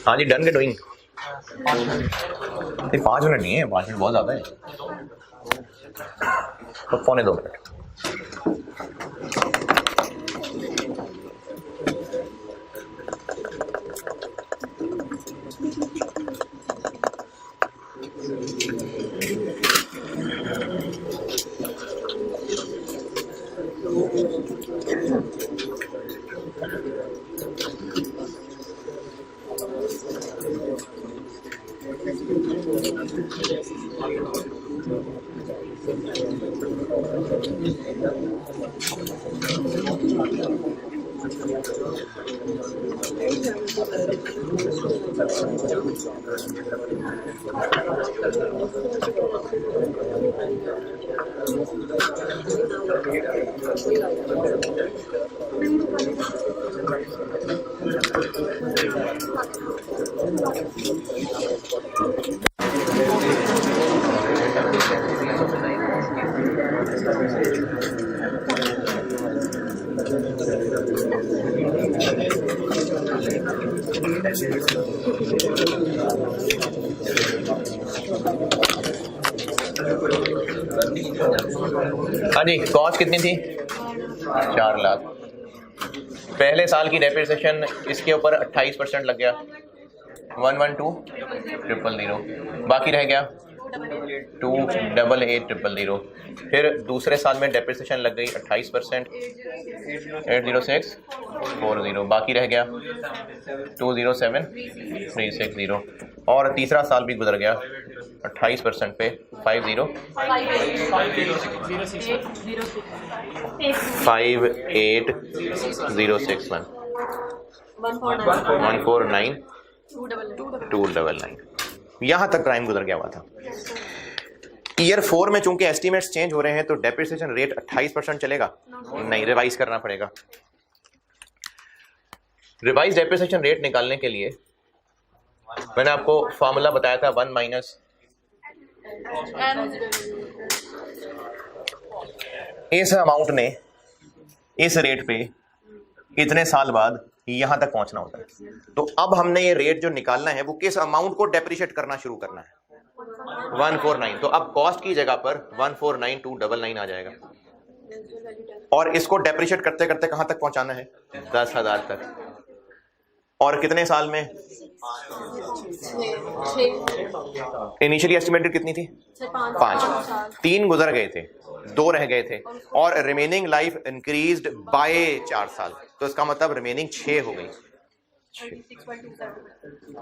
हाँ जी, डन के डूइंग। 5 मिनट नहीं है, 5 मिनट बहुत ज़्यादा है, तो 1.25 मिनट। हाँ जी, कॉस्ट कितनी थी? 4 लाख। पहले साल की डेप्रिसिएशन इसके ऊपर 28% लग गया, 112,000, बाकी रह गया 288,000। फिर दूसरे साल में डेप्रिसिएशन लग गई 28%, 80640, बाकी रह गया 207,360। और तीसरा साल भी गुजर गया 28% पे 58,061, 149,299। यहाँ तक क्राइम गुजर गया हुआ था। ईयर 4 में चूंकि एस्टिमेट्स चेंज हो रहे हैं तो डेप्रिसिएशन रेट 28% चलेगा, नहीं, रिवाइज करना पड़ेगा। रिवाइज डेप्रिसिएशन रेट निकालने के लिए मैंने आपको फॉर्मूला बताया था, 1 माइनस इस अमाउंट ने इस रेट पे इतने साल बाद यहां तक पहुंचना होता है। तो अब हमने ये रेट जो निकालना है वो किस अमाउंट को डेप्रिशिएट करना शुरू करना है, 149। तो अब कॉस्ट की जगह पर 149,299 आ जाएगा, और इसको डेप्रिशिएट करते करते कहां तक पहुंचाना है, 10,000 तक। और कितने साल में? इनिशियली एस्टिमेटेड कितनी थी? 5। 3 गुजर गए थे, 2 रह गए थे, और रिमेनिंग लाइफ इंक्रीज्ड बाय 4 साल। तो इसका मतलब रिमेनिंग 6 हो गई,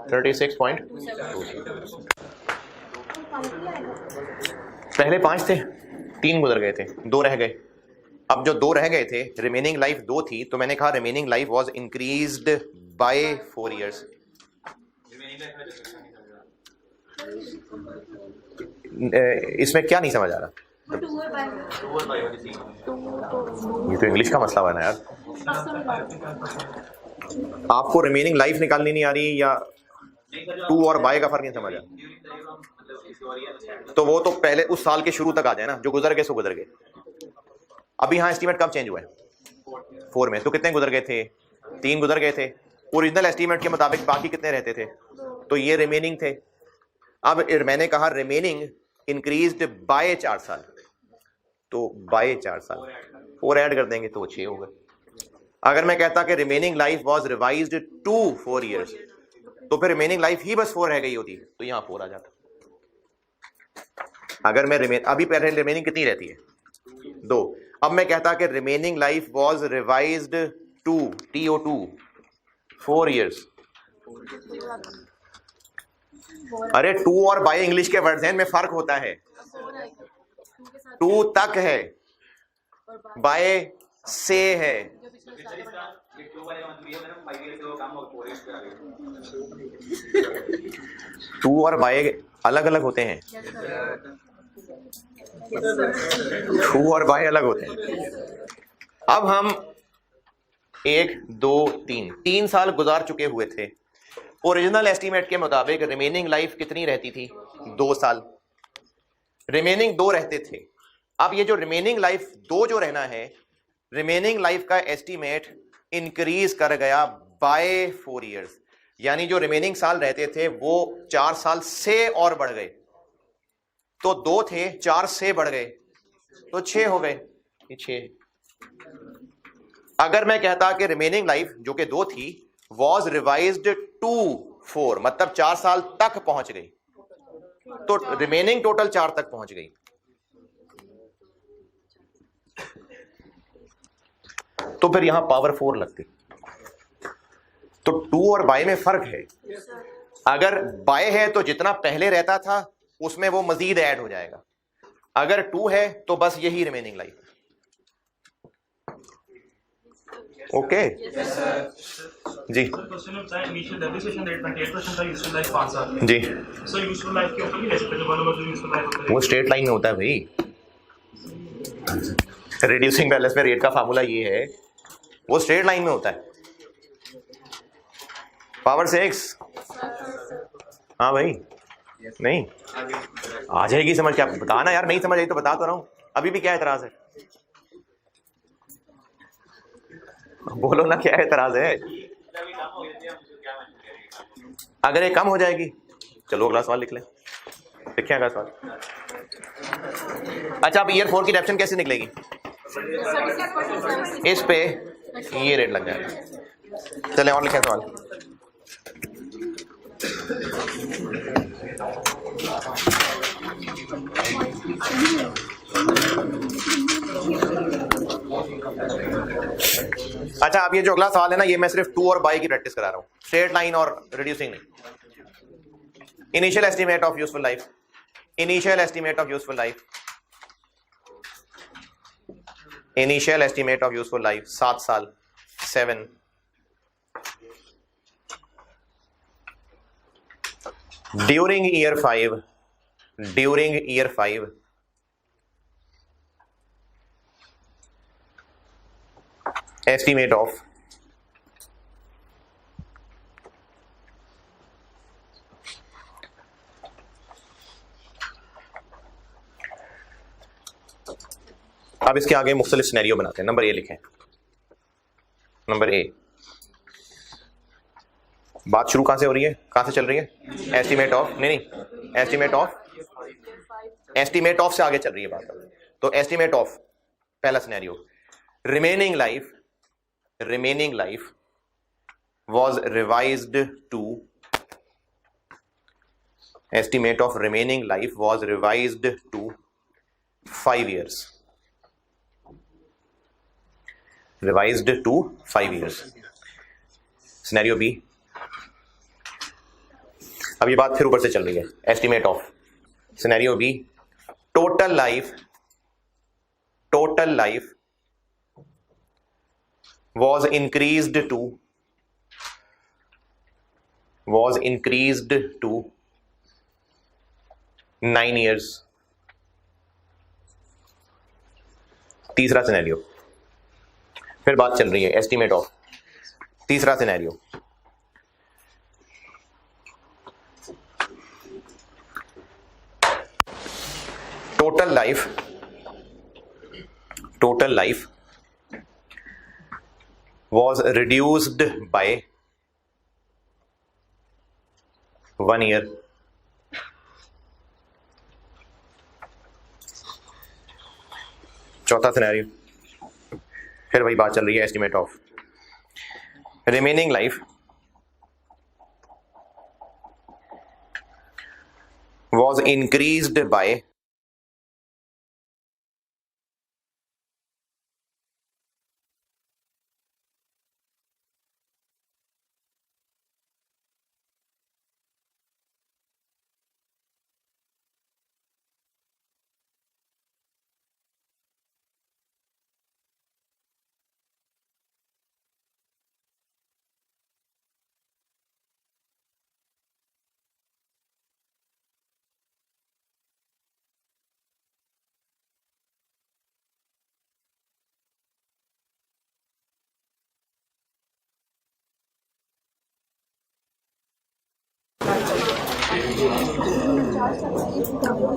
36.27। पहले 5 थे, 3 गुजर गए थे, 2 रह गए। अब जो 2 रह गए थे, रिमेनिंग लाइफ 2 थी, तो मैंने कहा remaining life was increased by 4 years. इसमें क्या नहीं समझ आ रहा? ये तो इंग्लिश का मसला बना यार। आपको रिमेनिंग लाइफ निकालनी नहीं आ रही, या 2 और बाय का फर्क नहीं समझ आ? तो वो तो पहले उस साल के शुरू तक आ जाए ना, जो गुजर गए सो गुजर गए। अभी यहाँ एस्टीमेट कब चेंज हुआ है? 4 में। तो कितने गुजर गए थे? 3 गुजर गए थे। ओरिजिनल एस्टीमेट के मुताबिक बाकी कितने रहते थे? तो ये रिमेनिंग थे। अब मैंने कहा रिमेनिंग इंक्रीज्ड बाय 4 साल, तो बाय 4 साल 4 ऐड कर देंगे तो 6 हो गए। अगर मैं कहता कि remaining life was revised to 4 years, तो फिर रिमेनिंग लाइफ ही बस 4 रह गई होती, तो यहाँ 4 आ जाता। अगर मैं अभी पहले रिमेनिंग कितनी रहती है? 2। अब मैं कहता कि remaining life was revised to TO2 4 years. अरे 2 और बाय इंग्लिश के वर्ड्स हैं, में फर्क होता है। 2 तक है, बाय से है। 2 और बाय अलग अलग होते हैं। 2 और बाय अलग होते हैं। अब हम 1 2 3 3 साल गुजार चुके हुए थे। ओरिजिनल एस्टीमेट के मुताबिक रिमेनिंग लाइफ कितनी रहती थी? 2 साल। रिमेनिंग 2 रहते थे। अब ये जो रिमेनिंग लाइफ 2 जो रहना है, रिमेनिंग लाइफ का एस्टीमेट इंक्रीज कर गया बाय 4 इयर्स, यानी जो रिमेनिंग साल रहते थे वो 4 साल से और बढ़ गए। तो 2 थे, 4 से बढ़ गए तो 6 हो गए, ये 6। अगर मैं कहता कि रिमेनिंग लाइफ जो कि 2 थी वॉज रिवाइज्ड टू 4, मतलब 4 साल तक पहुंच गई, तो रिमेनिंग टोटल 4 तक पहुंच गई। तो फिर यहां पावर 4 लगती। तो 2 और बाय में फर्क है। अगर बाय है तो जितना पहले रहता था उसमें वो मजीद ऐड हो जाएगा, अगर 2 है तो बस यही रिमेनिंग लाइफ। ओके जी क्वेश्चन होता है इनिशियल डेप्रिसिएशन रेट 28% था, यूजफुल लाइफ 5 साल। जी, सो यूजफुल लाइफ के ऊपर भी ले सकते हैं, 1 ओवर जो यूजफुल लाइफ होता है वो स्ट्रेट लाइन में होता है भाई। रिड्यूसिंग बैलेंस में रेट का फार्मूला ये है, वो स्ट्रेट लाइन में होता है। पावर 6। हाँ भाई, नहीं आ जाएगी समझ। क्या बताना यार, नहीं समझ आई तो बता तो रहा हूं। अभी भी क्या एतराज है? बोलो ना, क्या एतराज है? अगर ये कम हो जाएगी, चलो अगला सवाल लिख लें। लिखे अगला सवाल। अच्छा, अब ईयर 4 की डेप्शन कैसे निकलेगी? इस पे ये रेट लग जाएगा। चले और लिखें सवाल। अच्छा, अब ये जो अगला सवाल है ना, ये मैं सिर्फ 2 और बाय की प्रैक्टिस करा रहा हूं, स्ट्रेट लाइन और रिड्यूसिंग नहीं। Initial estimate of useful life, initial estimate of useful life, initial estimate of useful life 7 साल, 7। During year 5, during year 5 estimate of अब इसके आगे मुख्तलिफ सिनेरियो बनाते हैं। नंबर ए लिखें। नंबर ए, बात शुरू कहां से हो रही है, कहां से चल रही है? एस्टीमेट ऑफ, नहीं एस्टीमेट ऑफ, एस्टीमेट ऑफ से आगे चल रही है बात। तो एस्टीमेट ऑफ, पहला scenario, remaining life, remaining life was revised to, estimate of remaining life was revised to 5 years, revised to 5 years। Scenario B, अब ये बात फिर ऊपर से चल रही है। Estimate of, scenario B, total life, total life was increased to 9 years। तीसरा सिनेरियो, फिर बात चल रही है एस्टीमेट ऑफ। तीसरा scenario, total life, total life was reduced by 1 year। चौथा सिनेरियो, फिर वही बात चल रही है estimate of. Remaining life was increased by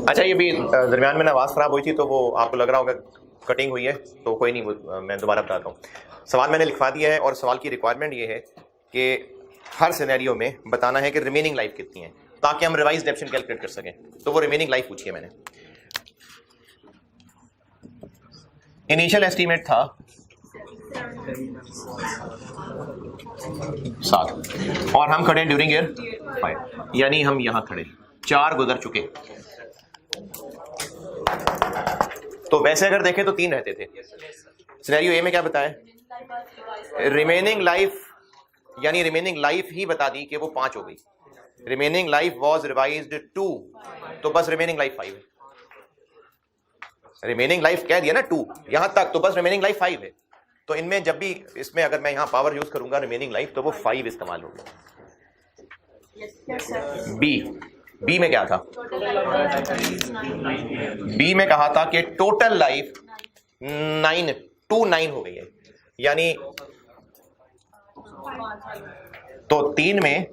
अच्छा, ये भी दरमियान में ना आवाज़ ख़राब हुई थी, तो वो आपको लग रहा होगा कटिंग हुई है, तो कोई नहीं, मैं दोबारा बताता हूँ। सवाल मैंने लिखवा दिया है और सवाल की रिक्वायरमेंट ये है कि हर सिनेरियो में बताना है कि रिमेनिंग लाइफ कितनी है, ताकि हम रिवाइज डेप्शन कैलकुलेट कर सकें। तो वो रिमेनिंग लाइफ पूछी है मैंने। इनिशियल एस्टीमेट था 7 और हम खड़े ड्यूरिंग ईयर 5, यानी हम यहां खड़े 4 गुजर चुके। तो वैसे अगर देखें तो 3 रहते थे। सिनेरियो ए में क्या बताया, रिमेनिंग लाइफ, यानी रिमेनिंग लाइफ ही बता दी कि वो 5 हो गई। रिमेनिंग लाइफ वाज रिवाइज्ड 2, तो बस रिमेनिंग लाइफ 5 है। रिमेनिंग लाइफ कह दिया ना 2 यहां तक, तो बस रिमेनिंग लाइफ 5 है। तो इनमें जब भी इसमें अगर मैं यहां पावर यूज करूंगा रिमेनिंग लाइफ, तो वो 5 इस्तेमाल होगी। बी में क्या था, बी में कहा था कि टोटल लाइफ 9 हो गई है, यानी तो 3 में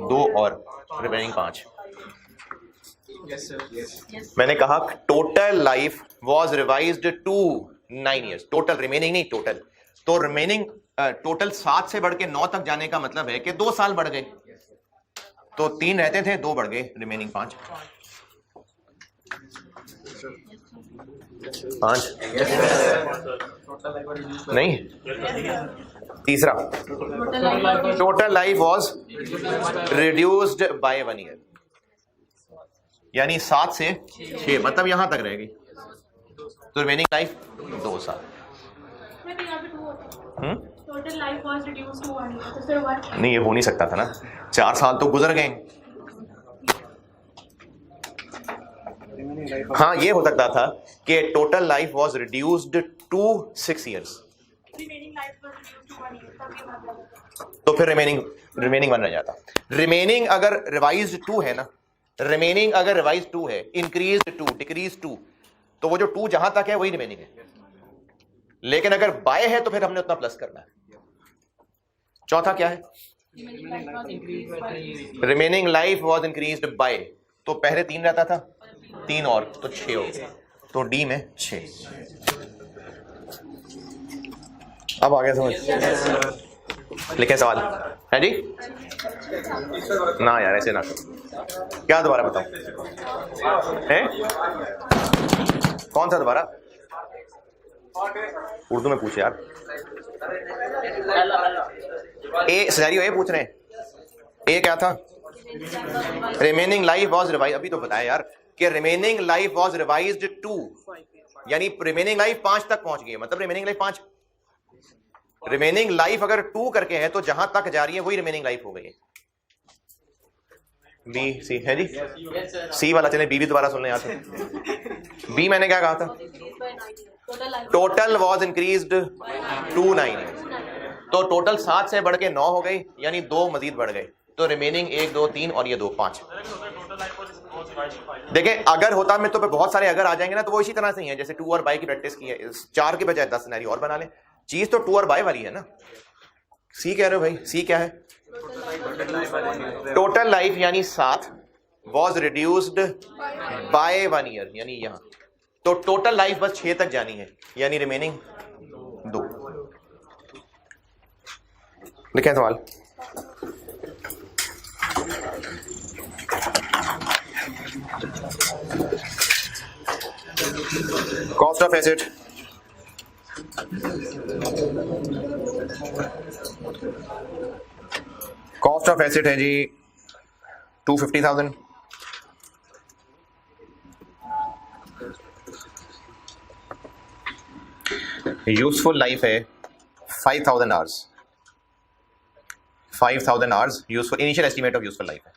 2 और रिमेनिंग 5। मैंने कहा total life was revised to 9 years, total, remaining नहीं, टोटल। तो रिमेनिंग टोटल 7 से बढ़ के 9 तक जाने का मतलब है कि 2 साल बढ़ गए। तो 3 रहते थे, 2 बढ़ गए, रिमेनिंग 5। नहीं, तीसरा, total life was reduced by 1 year, यानी 7 से 6, मतलब यहां तक रहेगी। तो रिमेनिंग लाइफ 2 साल। Total life was reduced to 1 year, तो फिर 1 नहीं, ये हो नहीं सकता था ना, 4 साल तो गुजर गए। हाँ, ये हो सकता था कि total life was reduced to 6 years, remaining life was reduced to 1 year, तब ये मतलब तो फिर रिमेनिंग 1 रह जाता। रिमेनिंग अगर रिवाइज्ड 2 है ना, रिमेनिंग अगर रिवाइज 2 है, इंक्रीज 2, डिक्रीज 2, तो वो जो 2 जहां तक है वही रिमेनिंग है। लेकिन अगर बाय है तो फिर हमने उतना प्लस करना है। चौथा क्या है, remaining life was increased by, तो पहले 3 रहता था, 3 और, तो 6 हो गया। तो डी में 6। अब आ गया समझ? लिखे सवाल है जी? ना यार, ऐसे ना करो। क्या दोबारा बताऊं? है कौन सा दोबारा? उर्दू में पूछे यार। ए सिनेरियो ए पूछ रहे हैं। ए क्या था, रिमेनिंग लाइफ वाज रिवाइज, अभी तो बताया यार कि रिमेनिंग लाइफ वाज रिवाइज्ड 2, यानी रिमेनिंग लाइफ 5 तक पहुंच गई है, मतलब रिमेनिंग लाइफ 5। रिमेनिंग लाइफ अगर 2 करके है तो जहां तक जा रही है वही रिमेनिंग लाइफ हो गई है। बी सी है जी? सी वाला चले, बी भी दोबारा सुन लें यार। बी मैंने क्या कहा था, total was increased to 9 years, तो टोटल 7 से बढ़ के 9 हो गई, यानी 2 मजीद बढ़ गए। तो रिमेनिंग 1 2 3 और ये 2 5। देखिए, अगर होता में तो बहुत सारे अगर आ जाएंगे ना, तो वो इसी तरह से ही है जैसे 2 और बाय की प्रैक्टिस की है। 4 के बजाय 10 सिनेरियो और बना ले। चीज तो 2 और बाय वाली है ना। सी कह रहे हो भाई, सी क्या है, टोटल लाइफ यानी 7 वाज रिड्यूस्ड बाय 1 ईयर, यानी यहां तो टोटल लाइफ बस 6 तक जानी है, यानी रिमेनिंग 2। लिखें सवाल। Cost of asset, cost of asset है जी 250,000। यूजफुल लाइफ है 5,000 hours. 5,000 hours useful, initial estimate of useful life है।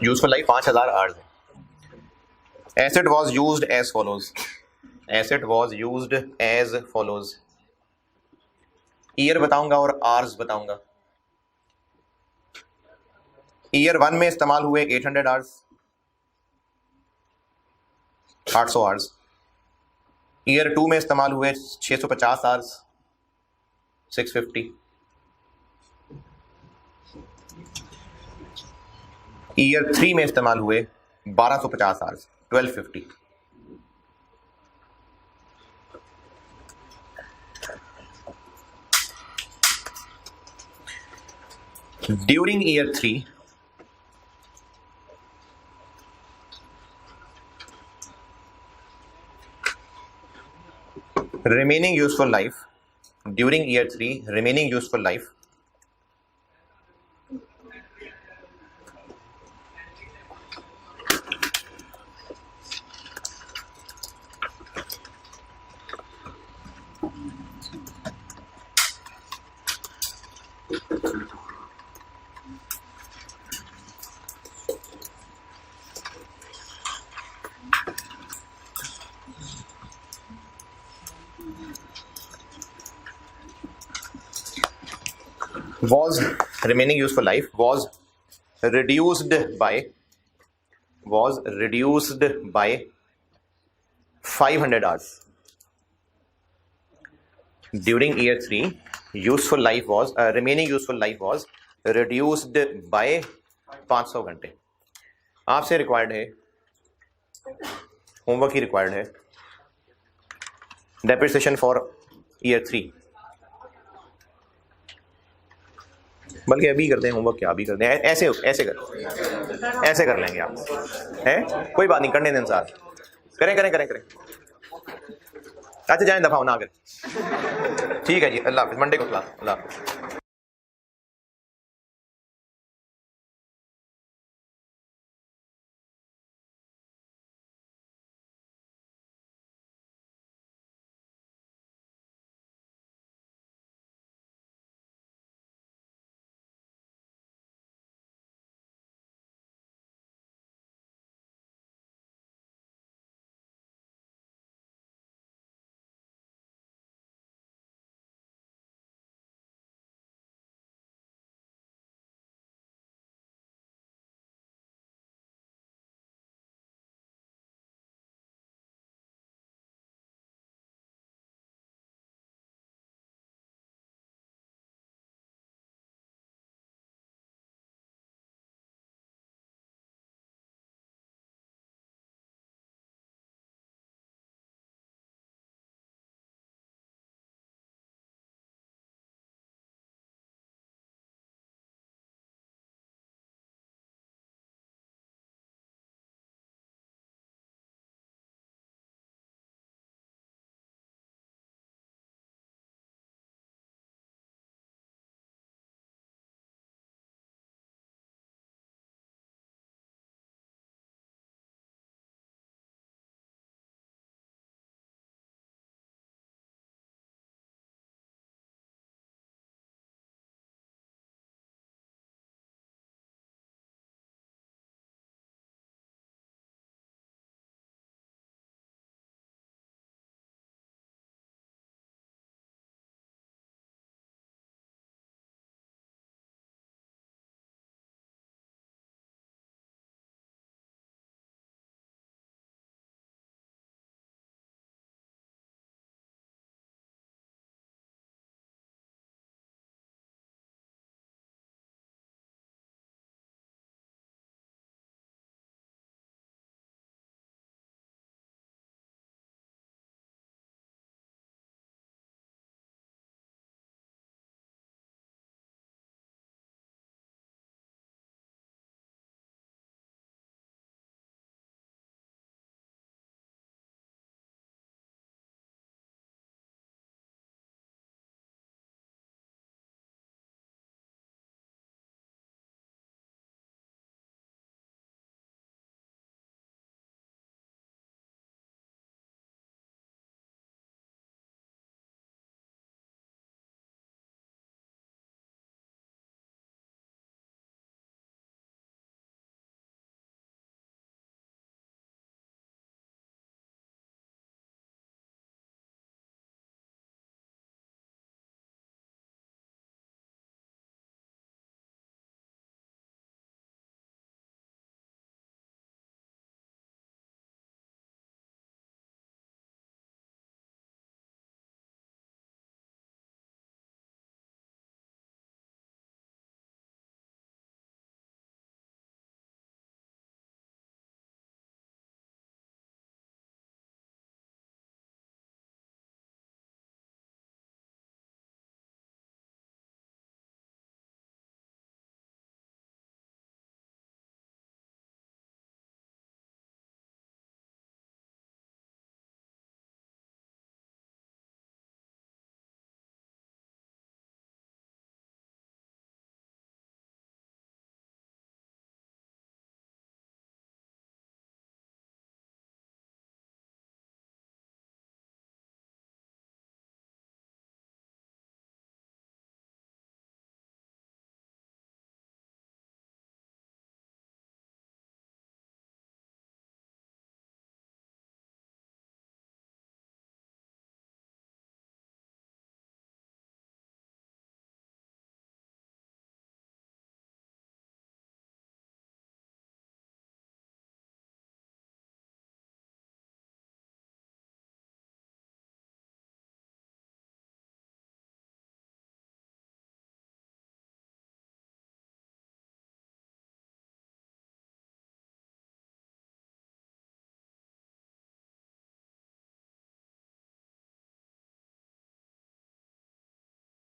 यूजफुल लाइफ 5,000 आवर्स है। Asset was used as follows, asset was used as follows. Year बताऊंगा और hours बताऊंगा। Year 1 में इस्तेमाल हुए 800 आवर्स, 800 आवर्स। ईयर 2 में इस्तेमाल हुए 650 आवर्स, 650। ईयर 3 में इस्तेमाल हुए 1250 hours, 1250। During year 3 remaining useful life, during year 3 remaining useful life was remaining useful life was reduced by 500 hours. During year 3 useful life was remaining useful life was reduced by 500 घंटे। आपसे required है, homework ही required है, depreciation for year 3। बल्कि अभी करते हैं homework, क्या अभी करते हैं, ऐसे कर लेंगे आप, हैं? कोई बात नहीं, करने दें इंसान, करें। अच्छा जाए दफा ना करें। ठीक है जी, अल्लाह हाफिज़, मंडे को क्लास, अल्लाह हाफिज़।